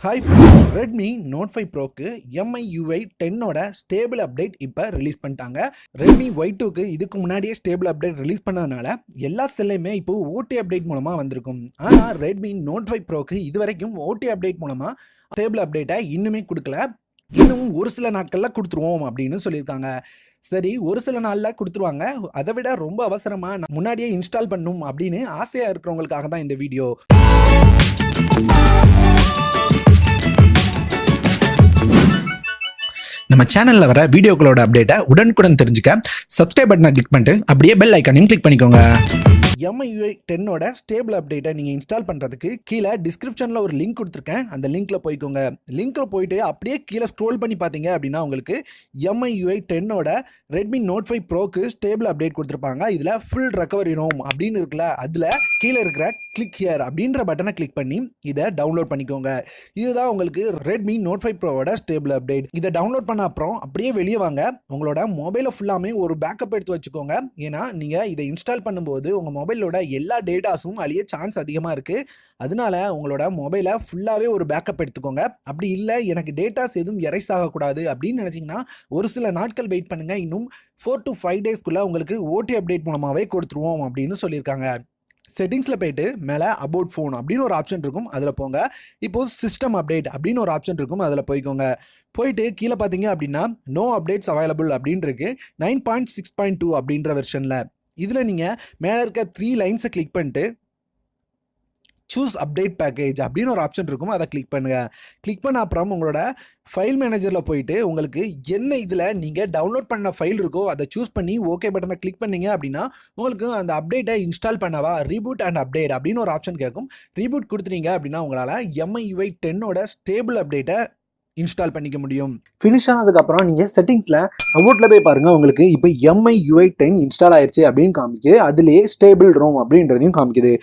Hi ஃப்ரெண்ட்ஸ், Redmi Note 5 ப்ரோக்கு MIUI 10ஓட ஸ்டேபிள் அப்டேட் இப்போ ரிலீஸ் பண்ணிட்டாங்க. ரெட்மி Y2க்கு இதுக்கு முன்னாடியே ஸ்டேபிள் அப்டேட் ரிலீஸ் பண்ணதுனால எல்லா செல்லையுமே இப்போ ஓடி அப்டேட் மூலமாக வந்திருக்கும். ஆனால் ரெட்மி நோட் 5 ப்ரோக்கு இது வரைக்கும் ஓடி அப்டேட் மூலமாக ஸ்டேபிள் அப்டேட்டை இன்னுமே கொடுக்கல. இன்னும் ஒரு சில நாட்களில் கொடுத்துருவோம் அப்படின்னு சொல்லியிருக்காங்க. சரி, ஒரு சில நாளில் கொடுத்துருவாங்க. அதை விட ரொம்ப அவசரமாக முன்னாடியே இன்ஸ்டால் பண்ணணும் அப்படின்னு ஆசையாக இருக்கிறவங்களுக்காக தான் இந்த வீடியோ. நம்ம சேனல்ல வர வீடியோக்களோட அப்டேட்டை உடனுக்குடன் தெரிஞ்சுக்க சப்ஸ்கிரைப் பட்டனை கிளிக் பண்ணிட்டு அப்படியே பெல் ஐக்கானையும் கிளிக் பண்ணிக்கோங்க. MIUI 10ஓட ஸ்டேபிள் அப்டேட்டை நீங்கள் இன்ஸ்டால் பண்ணுறதுக்கு கீழே டிஸ்கிரிப்ஷனில் ஒரு லிங்க் கொடுத்துருக்கேன். அந்த லிங்க்கில் போய்க்கோங்க. லிங்க்கில் போயிட்டு அப்படியே கீழே ஸ்க்ரோல் பண்ணி பார்த்தீங்க அப்படின்னா உங்களுக்கு MIUI 10ஓட ரெட்மி நோட் 5 ப்ரோக்கு ஸ்டேபிள் அப்டேட் கொடுத்துருப்பாங்க. இதில் ஃபுல் ரெக்கவரி ரோம் அப்படின்னு இருக்குல்ல, அதில் கீழே இருக்கிற கிளிக் ஹியர் அப்படின்ற பட்டனை கிளிக் பண்ணி இதை டவுன்லோட் பண்ணிக்கோங்க. இதுதான் உங்களுக்கு ரெட்மி நோட் 5 ப்ரோவோட ஸ்டேபிள் அப்டேட். இதை டவுன்லோட் பண்ண அப்புறம் அப்படியே வெளியே வாங்க. உங்களோட மொபைலை ஃபுல்லாகவே ஒரு பேக்கப் எடுத்து வச்சுக்கோங்க. ஏன்னா நீங்கள் இதை இன்ஸ்டால் பண்ணும்போது உங்கள் மொபைலோட எல்லா டேட்டாஸும் அழிய சான்ஸ் அதிகமாக இருக்குது. அதனால உங்களோட மொபைலை ஃபுல்லாகவே ஒரு பேக்கப் எடுத்துக்கோங்க. அப்படி இல்லை எனக்கு டேட்டாஸ் எதுவும் எரைஸ் ஆகக்கூடாது அப்படின்னு நினச்சிங்கன்னா ஒரு சில நாட்கள் வெயிட் பண்ணுங்கள். இன்னும் 4 to 5 டேஸ்க்குள்ளே உங்களுக்கு ஓடி அப்டேட் மூலமாகவே கொடுத்துருவோம் அப்படின்னு சொல்லியிருக்காங்க. செட்டிங்ஸில் போயிட்டு மேலே அபவுட் ஃபோன் அப்படின்னு ஒரு ஆப்ஷன் இருக்கும், அதில் போங்க. இப்போது சிஸ்டம் அப்டேட் அப்படின்னு ஒரு ஆப்ஷன் இருக்கும், அதில் போய்க்கோங்க. போயிட்டு கீழே பார்த்தீங்க அப்படின்னா நோ அப்டேட்ஸ் அவைலபிள் அப்படின்னு இருக்கு 9.6.2 அப்படின்ற வெர்ஷனில். இதில் நீங்கள் மேலே இருக்க 3 லைன்ஸை கிளிக் பண்ணிட்டு சூஸ் அப்டேட் பேக்கேஜ் அப்படின்னு ஒரு ஆப்ஷன் இருக்கும், அதை கிளிக் பண்ணுங்கள். கிளிக் பண்ண அப்புறம் உங்களோட ஃபைல் மேனேஜரில் போயிட்டு உங்களுக்கு என்ன இதில் நீங்கள் டவுன்லோட் பண்ண ஃபைல் இருக்கோ அதை சூஸ் பண்ணி ஓகே பட்டனை கிளிக் பண்ணீங்க அப்படின்னா உங்களுக்கு அந்த அப்டேட்டை இன்ஸ்டால் பண்ணவா ரீபூட் அண்ட் அப்டேட் அப்படின்னு ஒரு ஆப்ஷன் கேட்கும். ரீபூட் கொடுத்துட்டீங்க அப்படின்னா உங்களால் MIUI 10ஓட ஸ்டேபிள் அப்டேட்டை இன்ஸ்டால் பண்ணிக்க முடியும். ஃபினிஷ் ஆனதுக்கப்புறம் நீங்கள் செட்டிங்ஸில் அபவுட்டில் போய் பாருங்கள். உங்களுக்கு இப்போ MIUI 10 இன்ஸ்டால் ஆயிடுச்சு அப்படின்னு காமிக்குது. அதுலேயே ஸ்டேபிள் ரோம் அப்படின்றதையும் காமிக்குது.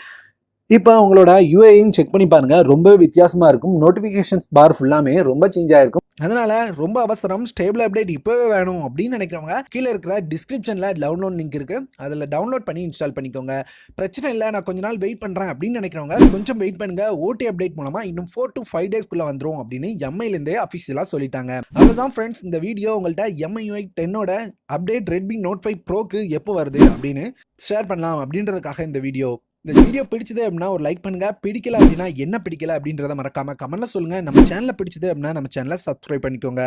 இப்போ உங்களோட யூஐயும் செக் பண்ணி பாருங்கள், ரொம்ப வித்தியாசமாக இருக்கும். நோட்டிஃபிகேஷன்ஸ் பார் ஃபுல்லாமே ரொம்ப சேஞ்ச் ஆகிருக்கும். அதனால் ரொம்ப அவசரம், ஸ்டேபிள் அப்டேட் இப்போவே வேணும் அப்படின்னு நினைக்கிறவங்க கீழே இருக்கிற டிஸ்கிரிப்ஷனில் டவுன்லோட் லிங்க் இருக்குது, அதில் டவுன்லோட் பண்ணி இன்ஸ்டால் பண்ணிக்கோங்க. பிரச்சனை இல்லை, நான் கொஞ்ச நாள் வெயிட் பண்ணுறேன் அப்படின்னு நினைக்கிறவங்க கொஞ்சம் வெயிட் பண்ணுங்கள். ஓடி அப்டேட் மூலமாக இன்னும் 4 to 5 டேஸ்க்குள்ளே வந்துடும் அப்படின்னு MIலேருந்தே அஃபிஷியலாக சொல்லிட்டாங்க. அதுதான் ஃப்ரெண்ட்ஸ், இந்த வீடியோ உங்கள்கிட்ட MIUI 10ஓட அப்டேட் ரெட்மி நோட் 5 ப்ரோக்கு எப்போ வருது அப்படின்னு ஷேர் பண்ணலாம் அப்படின்றதுக்காக இந்த வீடியோ. இந்த வீடியோ பிடிச்சது அப்படின்னா ஒரு லைக் பண்ணுங்க. பிடிக்கல அப்படின்னா என்ன பிடிக்கல அப்படின்றத மறக்காம கமெண்ட்ல சொல்லுங்க. நம்ம சேனலை பிடிச்சது அப்படின்னா நம்ம சேனலை சப்ஸ்கிரைப் பண்ணிக்கோங்க.